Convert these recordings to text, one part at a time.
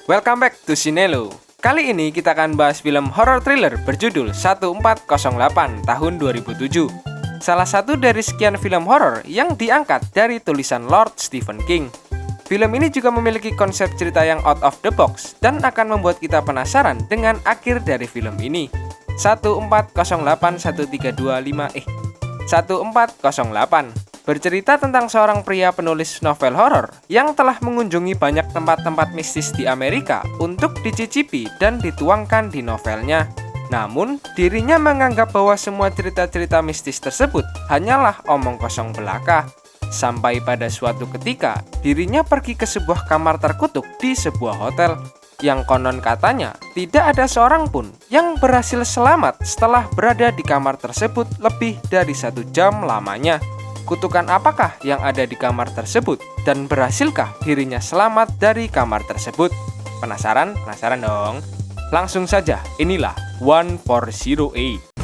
Welcome back to Sinelo. Kali ini kita akan bahas film horror thriller berjudul 1408 tahun 2007. Salah satu dari sekian film horor yang diangkat dari tulisan Lord Stephen King. Film ini juga memiliki konsep cerita yang out of the box dan akan membuat kita penasaran dengan akhir dari film ini. 1408 bercerita tentang seorang pria penulis novel horor yang telah mengunjungi banyak tempat-tempat mistis di Amerika untuk dicicipi dan dituangkan di novelnya. Namun, dirinya menganggap bahwa semua cerita-cerita mistis tersebut hanyalah omong kosong belaka. Sampai pada suatu ketika, dirinya pergi ke sebuah kamar terkutuk di sebuah hotel yang konon katanya tidak ada seorang pun yang berhasil selamat setelah berada di kamar tersebut lebih dari 1 jam lamanya. Kutukan apakah yang ada di kamar tersebut dan berhasilkah dirinya selamat dari kamar tersebut? Penasaran? Penasaran dong? Langsung saja, inilah 1408.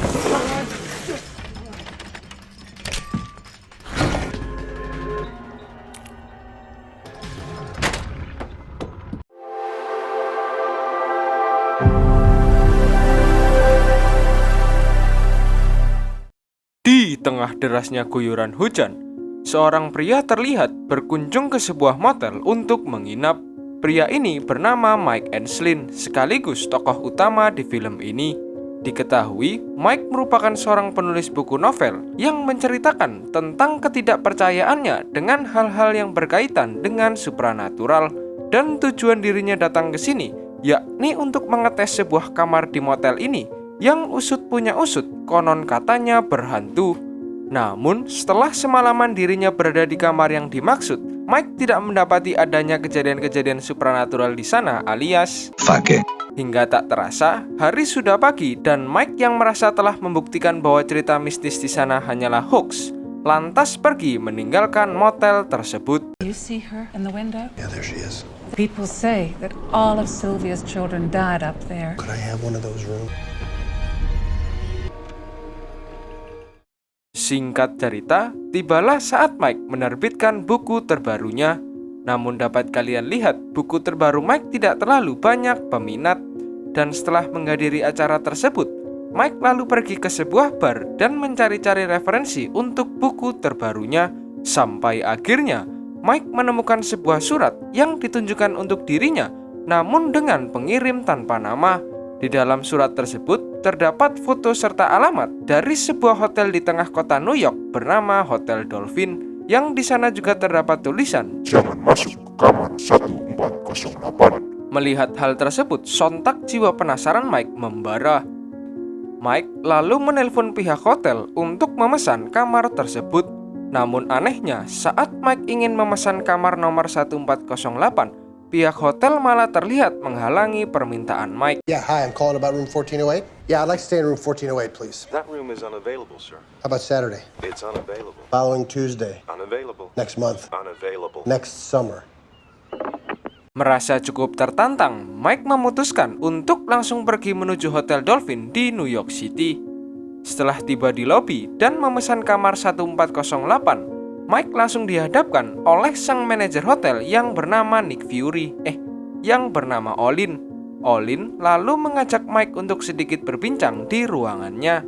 Di tengah derasnya guyuran hujan, seorang pria terlihat berkunjung ke sebuah motel untuk menginap. Pria ini bernama Mike Enslin, sekaligus tokoh utama di film ini. Diketahui, Mike merupakan seorang penulis buku novel yang menceritakan tentang ketidakpercayaannya dengan hal-hal yang berkaitan dengan supranatural. Dan tujuan dirinya datang ke sini, yakni untuk mengetes sebuah kamar di motel ini yang usut punya usut, konon katanya berhantu. Namun, setelah semalaman dirinya berada di kamar yang dimaksud, Mike tidak mendapati adanya kejadian-kejadian supranatural di sana alias Hingga tak terasa, hari sudah pagi dan Mike yang merasa telah membuktikan bahwa cerita mistis di sana hanyalah hoax, lantas pergi meninggalkan motel tersebut. You see her in the window? Yeah, there she is. People say that all of Sylvia's children died up there. Could I have one of those rooms? Singkat cerita, tibalah saat Mike menerbitkan buku terbarunya. Namun dapat kalian lihat, buku terbaru Mike tidak terlalu banyak peminat. Dan setelah menghadiri acara tersebut, Mike lalu pergi ke sebuah bar dan mencari-cari referensi untuk buku terbarunya. Sampai akhirnya, Mike menemukan sebuah surat yang ditunjukkan untuk dirinya, namun dengan pengirim tanpa nama. Di dalam surat tersebut terdapat foto serta alamat dari sebuah hotel di tengah kota New York bernama Hotel Dolphin, yang di sana juga terdapat tulisan "Jangan masuk ke kamar 1408". Melihat hal tersebut, sontak jiwa penasaran Mike membara. Mike lalu menelpon pihak hotel untuk memesan kamar tersebut. Namun anehnya, saat Mike ingin memesan kamar nomor 1408, pihak hotel malah terlihat menghalangi permintaan Mike. Yeah, hi, I'm calling about room 1408. Yeah, I'd like to stay in room 1408, please. That room is unavailable, sir. How about Saturday? It's unavailable. Following Tuesday? Unavailable. Next month? Unavailable. Next summer? Merasa cukup tertantang, Mike memutuskan untuk langsung pergi menuju Hotel Dolphin di New York City. Setelah tiba di lobi dan memesan kamar 1408, Mike langsung dihadapkan oleh sang manajer hotel yang bernama Nick Fury, yang bernama Olin. Olin lalu mengajak Mike untuk sedikit berbincang di ruangannya.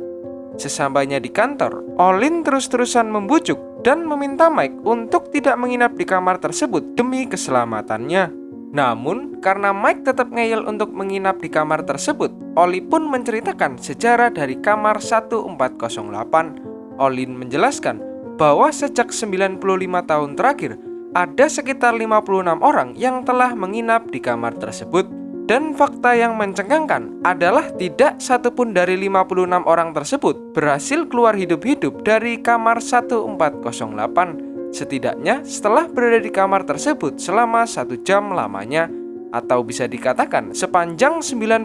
Sesampainya di kantor, Olin terus-terusan membujuk dan meminta Mike untuk tidak menginap di kamar tersebut demi keselamatannya. Namun, karena Mike tetap ngeyel untuk menginap di kamar tersebut, Olin pun menceritakan sejarah dari kamar 1408. Olin menjelaskan bahwa sejak 95 tahun terakhir, ada sekitar 56 orang yang telah menginap di kamar tersebut. Dan fakta yang mencengangkan adalah tidak satupun dari 56 orang tersebut berhasil keluar hidup-hidup dari kamar 1408. Setidaknya setelah berada di kamar tersebut selama 1 jam lamanya. Atau bisa dikatakan sepanjang 95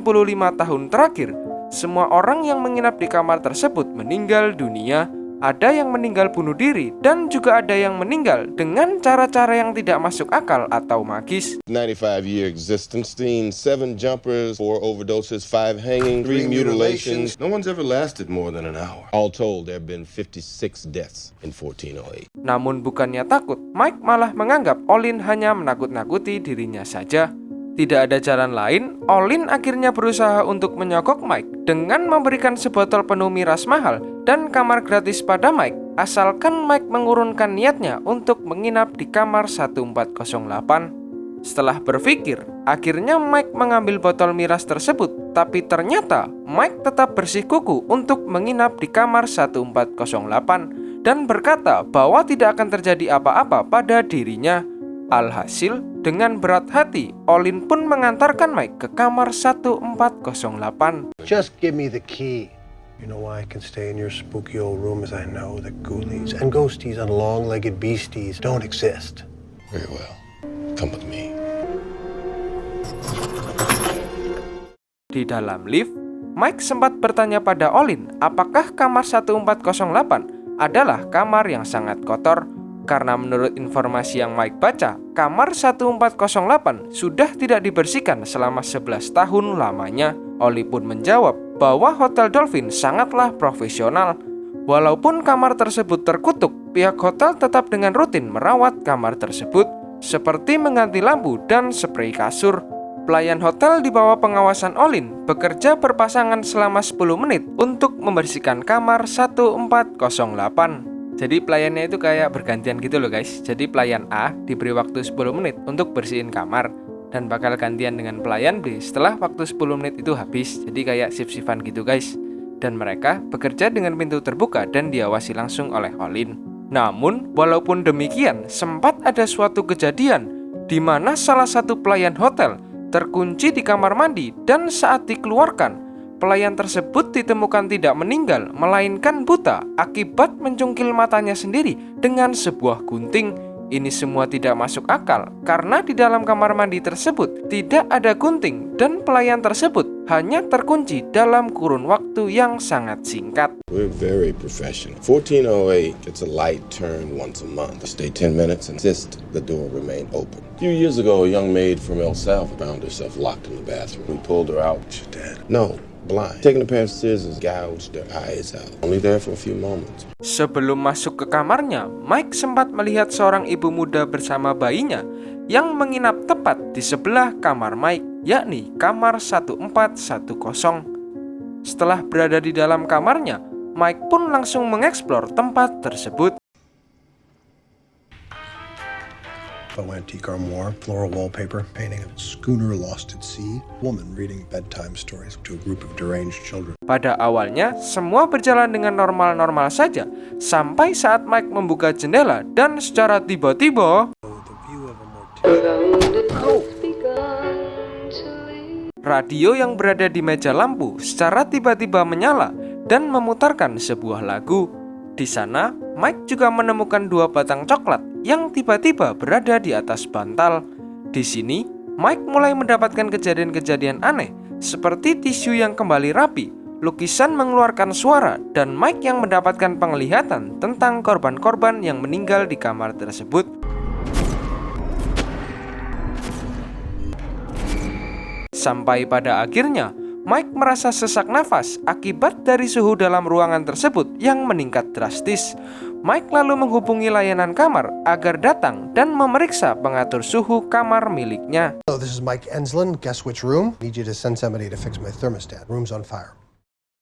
tahun terakhir, semua orang yang menginap di kamar tersebut meninggal dunia. Ada yang meninggal bunuh diri dan juga ada yang meninggal dengan cara-cara yang tidak masuk akal atau magis. 95-year existence, seen 7 jumpers, 4 overdoses, 5 hanging, 3 mutilations. No one's ever lasted more than an hour. All told, there have been 56 deaths in 1408. Namun bukannya takut, Mike malah menganggap Olin hanya menakut-nakuti dirinya saja. Tidak ada jalan lain, Olin akhirnya berusaha untuk menyogok Mike dengan memberikan sebotol penuh miras mahal dan kamar gratis pada Mike, asalkan Mike mengurunkan niatnya untuk menginap di kamar 1408. Setelah berpikir, akhirnya Mike mengambil botol miras tersebut, tapi ternyata Mike tetap bersikukuh untuk menginap di kamar 1408 dan berkata bahwa tidak akan terjadi apa-apa pada dirinya. Alhasil, dengan berat hati, Olin pun mengantarkan Mike ke kamar 1408. Just give me the key. You know why I can stay in your spooky old room? As I know that ghoulies and ghosties and long-legged beasties don't exist. Very well. Come with me. Di dalam lift, Mike sempat bertanya pada Olin apakah kamar 1408 adalah kamar yang sangat kotor. Karena menurut informasi yang Mike baca, kamar 1408 sudah tidak dibersihkan selama 11 tahun lamanya. Oli pun menjawab bahwa Hotel Dolphin sangatlah profesional. Walaupun kamar tersebut terkutuk, pihak hotel tetap dengan rutin merawat kamar tersebut, seperti mengganti lampu dan sprei kasur. Pelayan hotel di bawah pengawasan Olin bekerja berpasangan selama 10 menit untuk membersihkan kamar 1408. Jadi pelayannya itu kayak bergantian gitu loh guys. Jadi pelayan A diberi waktu 10 menit untuk bersihin kamar, dan bakal gantian dengan pelayan B setelah waktu 10 menit itu habis. Jadi kayak shift-shiftan gitu guys. Dan mereka bekerja dengan pintu terbuka dan diawasi langsung oleh Olin. Namun walaupun demikian, sempat ada suatu kejadian di mana salah satu pelayan hotel terkunci di kamar mandi, dan saat dikeluarkan, pelayan tersebut ditemukan tidak meninggal, melainkan buta akibat mencungkil matanya sendiri dengan sebuah gunting. Ini semua tidak masuk akal karena di dalam kamar mandi tersebut tidak ada gunting dan pelayan tersebut hanya terkunci dalam kurun waktu yang sangat singkat. We're very professional. 1408 gets a light turn once a month. Stay 10 minutes and insist the door remain open. A few years ago, a young maid from El Salvador found herself locked in the bathroom. We pulled her out. She's dead. No. Blind. Taking a pair of scissors, gouged their eyes out. Only there for a few moments. Sebelum masuk ke kamarnya, Mike sempat melihat seorang ibu muda bersama bayinya yang menginap tepat di sebelah kamar Mike, yakni kamar 1410. Setelah berada di dalam kamarnya, Mike pun langsung mengeksplor tempat tersebut. Faux antique armoire, floral wallpaper, painting of a schooner lost at sea, woman reading bedtime stories to a group of deranged children. Pada awalnya, semua berjalan dengan normal-normal saja, sampai saat Mike membuka jendela dan secara tiba-tiba radio yang berada di meja lampu secara tiba-tiba menyala dan memutarkan sebuah lagu. Di sana, Mike juga menemukan 2 batang coklat yang tiba-tiba berada di atas bantal. Di sini, Mike mulai mendapatkan kejadian-kejadian aneh, seperti tisu yang kembali rapi, lukisan mengeluarkan suara, dan Mike yang mendapatkan penglihatan tentang korban-korban yang meninggal di kamar tersebut. Sampai pada akhirnya, Mike merasa sesak nafas akibat dari suhu dalam ruangan tersebut yang meningkat drastis. Mike lalu menghubungi layanan kamar agar datang dan memeriksa pengatur suhu kamar miliknya. Hello, this is Mike Enslin. Guess which room? Need you to send somebody to fix my thermostat. Room's on fire.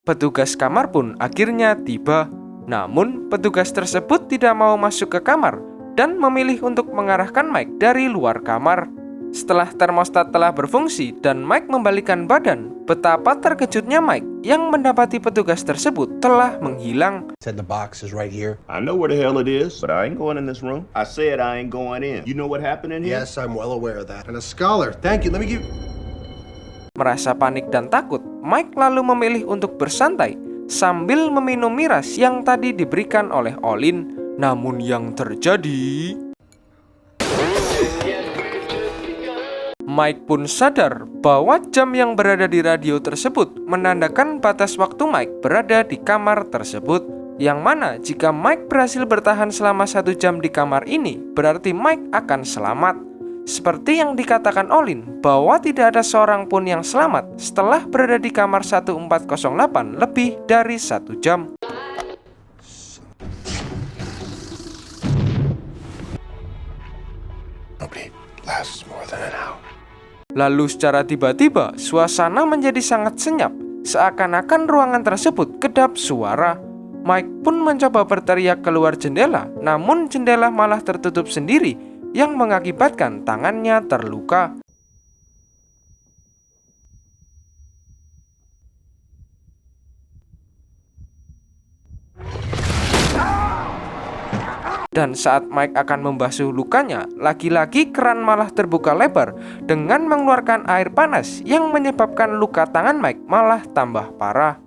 Petugas kamar pun akhirnya tiba. Namun, petugas tersebut tidak mau masuk ke kamar dan memilih untuk mengarahkan Mike dari luar kamar. Setelah termostat telah berfungsi dan Mike membalikkan badan, betapa terkejutnya Mike yang mendapati petugas tersebut telah menghilang. Said the box is right here. I know where the hell it is, but I ain't going in this room. I said I ain't going in. You know what happened in here? Yes, I'm well aware of that. And a scholar. Thank you. Let me give. Merasa panik dan takut, Mike lalu memilih untuk bersantai sambil meminum miras yang tadi diberikan oleh Olin. Namun yang terjadi, Mike pun sadar bahwa jam yang berada di radio tersebut menandakan batas waktu Mike berada di kamar tersebut. Yang mana jika Mike berhasil bertahan selama 1 jam di kamar ini, berarti Mike akan selamat. Seperti yang dikatakan Olin, bahwa tidak ada seorang pun yang selamat setelah berada di kamar 1408 lebih dari 1 jam. Nobody lasts more than an hour. Lalu secara tiba-tiba, suasana menjadi sangat senyap, seakan-akan ruangan tersebut kedap suara. Mike pun mencoba berteriak keluar jendela, namun jendela malah tertutup sendiri, yang mengakibatkan tangannya terluka. Dan saat Mike akan membasuh lukanya, lagi-lagi keran malah terbuka lebar dengan mengeluarkan air panas yang menyebabkan luka tangan Mike malah tambah parah.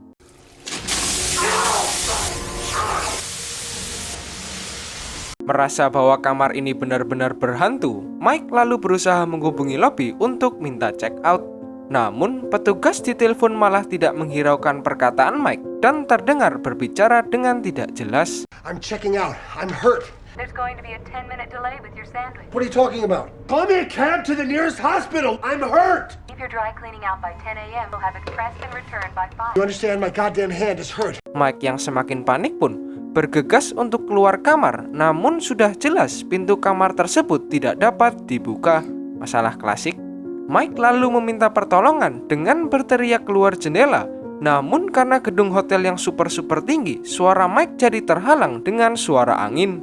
Merasa bahwa kamar ini benar-benar berhantu, Mike lalu berusaha menghubungi lobby untuk minta check out. Namun, petugas di telepon malah tidak menghiraukan perkataan Mike dan terdengar berbicara dengan tidak jelas. I'm checking out. I'm hurt. There's going to be a 10-minute delay with your sandwich. What are you talking about? Call me a cab to the nearest hospital. I'm hurt. Keep your dry cleaning out by 10 a.m. We'll have it pressed and returned by 5. You understand? My goddamn hand is hurt. Mike yang semakin panik pun bergegas untuk keluar kamar, namun sudah jelas pintu kamar tersebut tidak dapat dibuka. Masalah klasik. Mike lalu meminta pertolongan dengan berteriak keluar jendela. Namun karena gedung hotel yang super tinggi, suara Mike jadi terhalang dengan suara angin.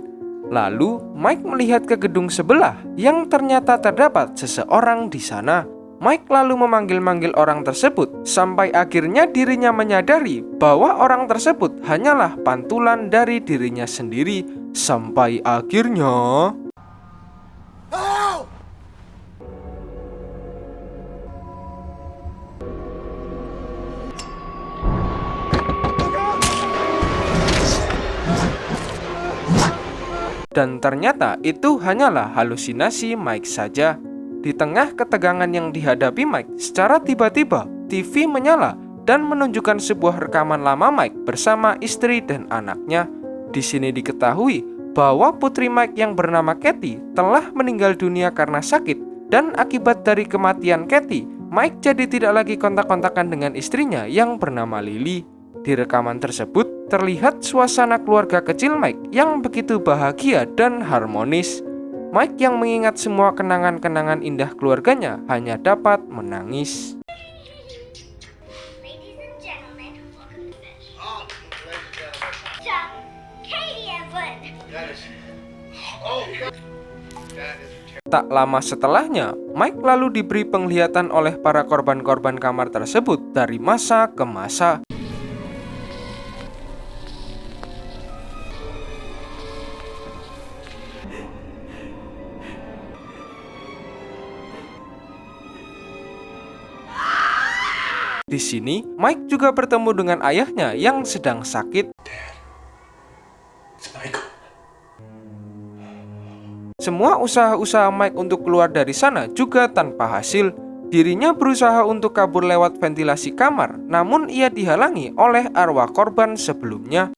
Lalu Mike melihat ke gedung sebelah yang ternyata terdapat seseorang di sana. Mike lalu memanggil-manggil orang tersebut sampai akhirnya dirinya menyadari bahwa orang tersebut hanyalah pantulan dari dirinya sendiri. Sampai akhirnya dan ternyata itu hanyalah halusinasi Mike saja. Di tengah ketegangan yang dihadapi Mike, secara tiba-tiba TV menyala dan menunjukkan sebuah rekaman lama Mike bersama istri dan anaknya. Di sini diketahui bahwa putri Mike yang bernama Kathy telah meninggal dunia karena sakit, dan akibat dari kematian Kathy, Mike jadi tidak lagi kontak-kontakan dengan istrinya yang bernama Lily. Di rekaman tersebut terlihat suasana keluarga kecil Mike yang begitu bahagia dan harmonis. Mike yang mengingat semua kenangan-kenangan indah keluarganya hanya dapat menangis. Ladies and gentlemen, welcome to the Katie Evelyn. Tak lama setelahnya, Mike lalu diberi penglihatan oleh para korban-korban kamar tersebut dari masa ke masa. Di sini, Mike juga bertemu dengan ayahnya yang sedang sakit. Semua usaha-usaha Mike untuk keluar dari sana juga tanpa hasil. Dirinya berusaha untuk kabur lewat ventilasi kamar, namun ia dihalangi oleh arwah korban sebelumnya.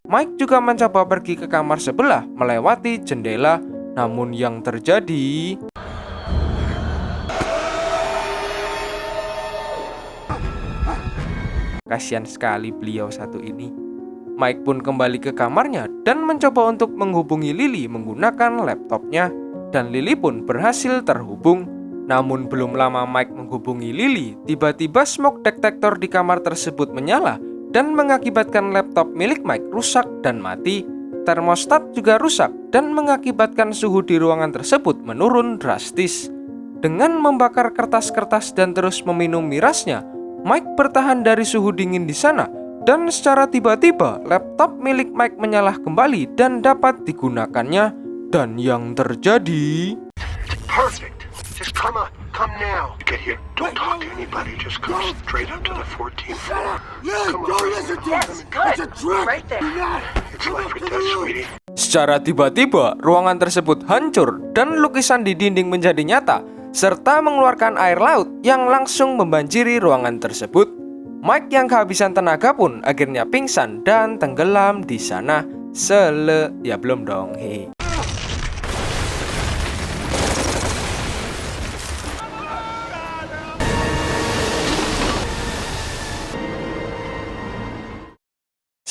Mike juga mencoba pergi ke kamar sebelah melewati jendela, namun yang terjadi kasihan sekali beliau satu ini. Mike pun kembali ke kamarnya dan mencoba untuk menghubungi Lily menggunakan laptopnya, dan Lily pun berhasil terhubung. Namun belum lama Mike menghubungi Lily, tiba-tiba smoke detector di kamar tersebut menyala dan mengakibatkan laptop milik Mike rusak dan mati. Termostat juga rusak dan mengakibatkan suhu di ruangan tersebut menurun drastis. Dengan membakar kertas-kertas dan terus meminum mirasnya, Mike bertahan dari suhu dingin di sana, dan secara tiba-tiba laptop milik Mike menyala kembali dan dapat digunakannya. Dan yang terjadi, Perfect. Just come on. Come now. Get here. Don't talk to anybody. Just come straight up to the 14th floor. Come on. Good. Right there. It's like that, sweetie. secara tiba-tiba ruangan tersebut hancur dan lukisan di dinding menjadi nyata, serta mengeluarkan air laut yang langsung membanjiri ruangan tersebut. Mike yang kehabisan tenaga pun akhirnya pingsan dan tenggelam di sana. Ya belum dong, hehe.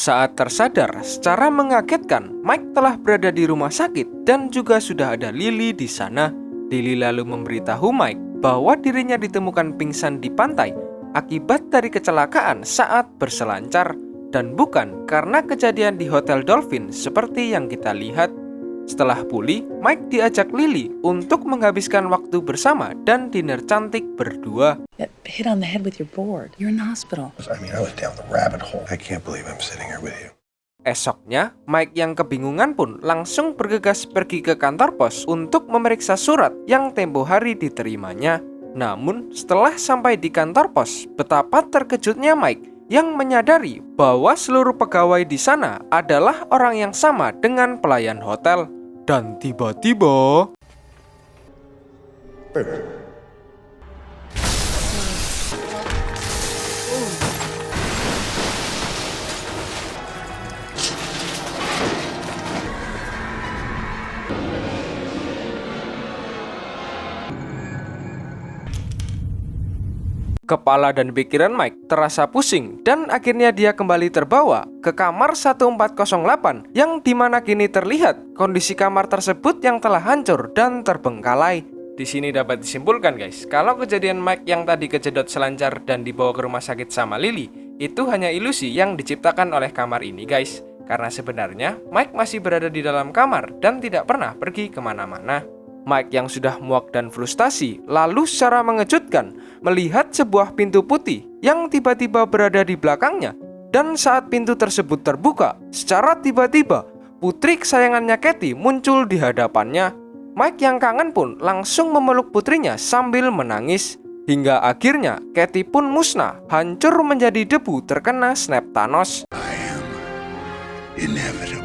Saat tersadar, secara mengagetkan, Mike telah berada di rumah sakit dan juga sudah ada Lily di sana. Lily lalu memberitahu Mike bahwa dirinya ditemukan pingsan di pantai akibat dari kecelakaan saat berselancar dan bukan karena kejadian di Hotel Dolphin seperti yang kita lihat. Setelah pulih, Mike diajak Lily untuk menghabiskan waktu bersama dan dinner cantik berdua. Get hit on the head with your board. You're in the hospital. I mean, I was down the rabbit hole. I can't believe I'm sitting here with you. Esoknya, Mike yang kebingungan pun langsung bergegas pergi ke kantor pos untuk memeriksa surat yang tempo hari diterimanya. Namun, setelah sampai di kantor pos, betapa terkejutnya Mike yang menyadari bahwa seluruh pegawai di sana adalah orang yang sama dengan pelayan hotel. Dan tiba-tiba... Kepala dan pikiran Mike terasa pusing dan akhirnya dia kembali terbawa ke kamar 1408 yang dimana kini terlihat kondisi kamar tersebut yang telah hancur dan terbengkalai. Di sini dapat disimpulkan guys, kalau kejadian Mike yang tadi kejedot selancar dan dibawa ke rumah sakit sama Lily itu hanya ilusi yang diciptakan oleh kamar ini guys. Karena sebenarnya Mike masih berada di dalam kamar dan tidak pernah pergi kemana-mana. Mike yang sudah muak dan frustasi lalu secara mengejutkan melihat sebuah pintu putih yang tiba-tiba berada di belakangnya. Dan saat pintu tersebut terbuka, secara tiba-tiba putri kesayangannya Katie muncul di hadapannya. Mike yang kangen pun langsung memeluk putrinya sambil menangis. Hingga akhirnya Katie pun musnah, hancur menjadi debu terkena snap Thanos. I am inevitable.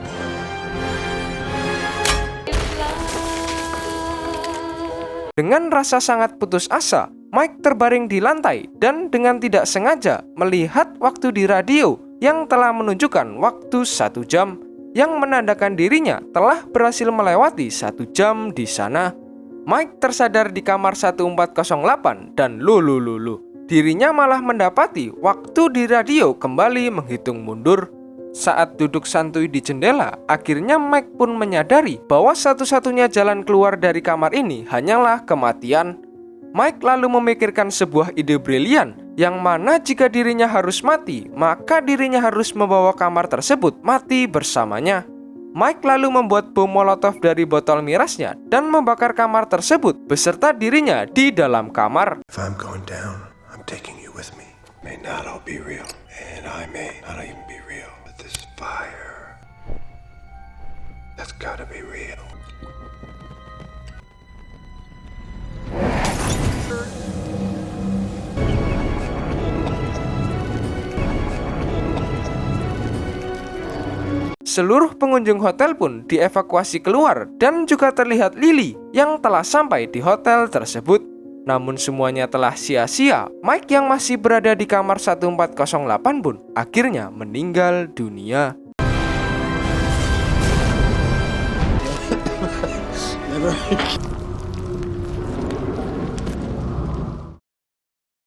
Dengan rasa sangat putus asa, Mike terbaring di lantai dan dengan tidak sengaja melihat waktu di radio yang telah menunjukkan waktu 1 jam, yang menandakan dirinya telah berhasil melewati 1 jam di sana. Mike tersadar di kamar 1408 dan lulu, dirinya malah mendapati waktu di radio kembali menghitung mundur. Saat duduk santuy di jendela, akhirnya Mike pun menyadari bahwa satu-satunya jalan keluar dari kamar ini hanyalah kematian. Mike lalu memikirkan sebuah ide brilian, yang mana jika dirinya harus mati, maka dirinya harus membawa kamar tersebut mati bersamanya. Mike lalu membuat bom molotov dari botol mirasnya dan membakar kamar tersebut beserta dirinya di dalam kamar. If I'm going down, I'm taking you with me. May not all be real, and I may not even be real. But this fire, that's gotta be real. Seluruh pengunjung hotel pun dievakuasi keluar dan juga terlihat Lily yang telah sampai di hotel tersebut. Namun semuanya telah sia-sia. Mike yang masih berada di kamar 1408 pun akhirnya meninggal dunia.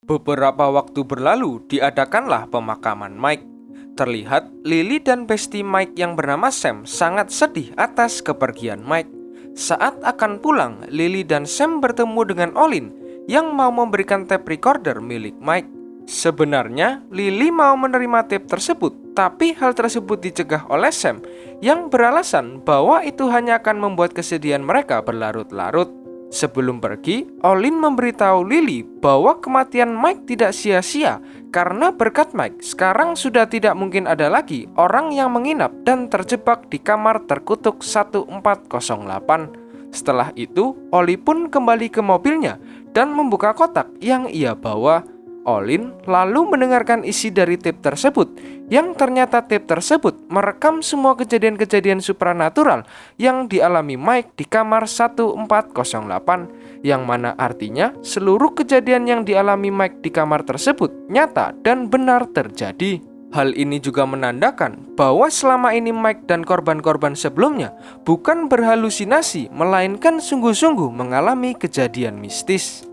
Beberapa waktu berlalu diadakanlah pemakaman Mike. Terlihat Lily dan bestie Mike yang bernama Sam sangat sedih atas kepergian Mike. Saat akan pulang, Lily dan Sam bertemu dengan Olin yang mau memberikan tape recorder milik Mike. Sebenarnya Lily mau menerima tape tersebut, tapi hal tersebut dicegah oleh Sam yang beralasan bahwa itu hanya akan membuat kesedihan mereka berlarut-larut. Sebelum pergi, Olin memberitahu Lily bahwa kematian Mike tidak sia-sia karena berkat Mike, sekarang sudah tidak mungkin ada lagi orang yang menginap dan terjebak di kamar terkutuk 1408. Setelah itu, Oli pun kembali ke mobilnya dan membuka kotak yang ia bawa. Olin lalu mendengarkan isi dari tape tersebut, yang ternyata tape tersebut merekam semua kejadian-kejadian supranatural yang dialami Mike di kamar 1408, yang mana artinya seluruh kejadian yang dialami Mike di kamar tersebut nyata dan benar terjadi. Hal ini juga menandakan bahwa selama ini Mike dan korban-korban sebelumnya bukan berhalusinasi, melainkan sungguh-sungguh mengalami kejadian mistis.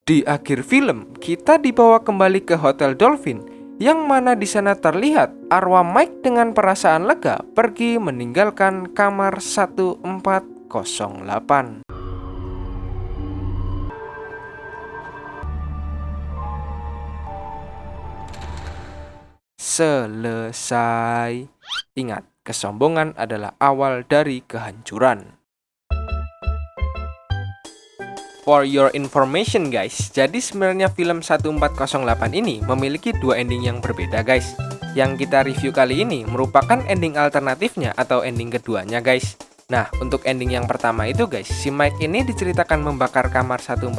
Di akhir film, kita dibawa kembali ke Hotel Dolphin, yang mana di sana terlihat arwah Mike dengan perasaan lega pergi meninggalkan kamar 1408. Selesai. Ingat, kesombongan adalah awal dari kehancuran. For your information guys, jadi sebenarnya film 1408 ini memiliki dua ending yang berbeda guys. Yang kita review kali ini merupakan ending alternatifnya atau ending keduanya guys. Nah, untuk ending yang pertama itu guys, si Mike ini diceritakan membakar kamar 1408.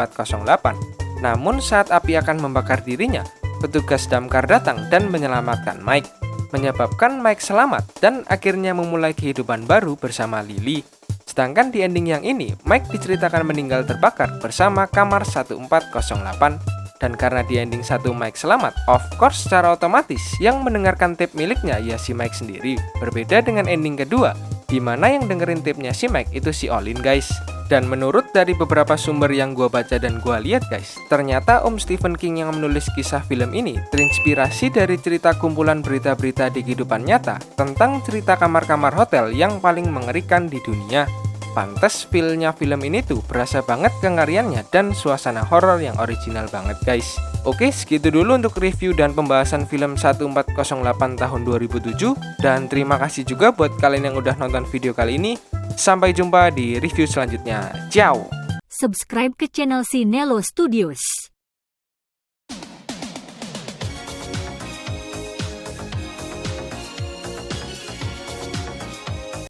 Namun saat api akan membakar dirinya, petugas damkar datang dan menyelamatkan Mike, menyebabkan Mike selamat dan akhirnya memulai kehidupan baru bersama Lily. Sedangkan di ending yang ini, Mike diceritakan meninggal terbakar bersama kamar 1408. Dan karena di ending 1 Mike selamat, of course secara otomatis yang mendengarkan tape miliknya ya si Mike sendiri. Berbeda dengan ending kedua, di mana yang dengerin tape-nya si Mike itu si Olin guys. Dan menurut dari beberapa sumber yang gua baca dan gua lihat guys, ternyata Om Stephen King yang menulis kisah film ini terinspirasi dari cerita kumpulan berita-berita di kehidupan nyata tentang cerita kamar-kamar hotel yang paling mengerikan di dunia. Pantes feel-nya film ini tuh berasa banget kengeriannya dan suasana horor yang original banget guys. Oke, segitu dulu untuk review dan pembahasan film 1408 tahun 2007. Dan terima kasih juga buat kalian yang udah nonton video kali ini. Sampai jumpa di review selanjutnya. Ciao! Subscribe ke channel Sinelo Studios.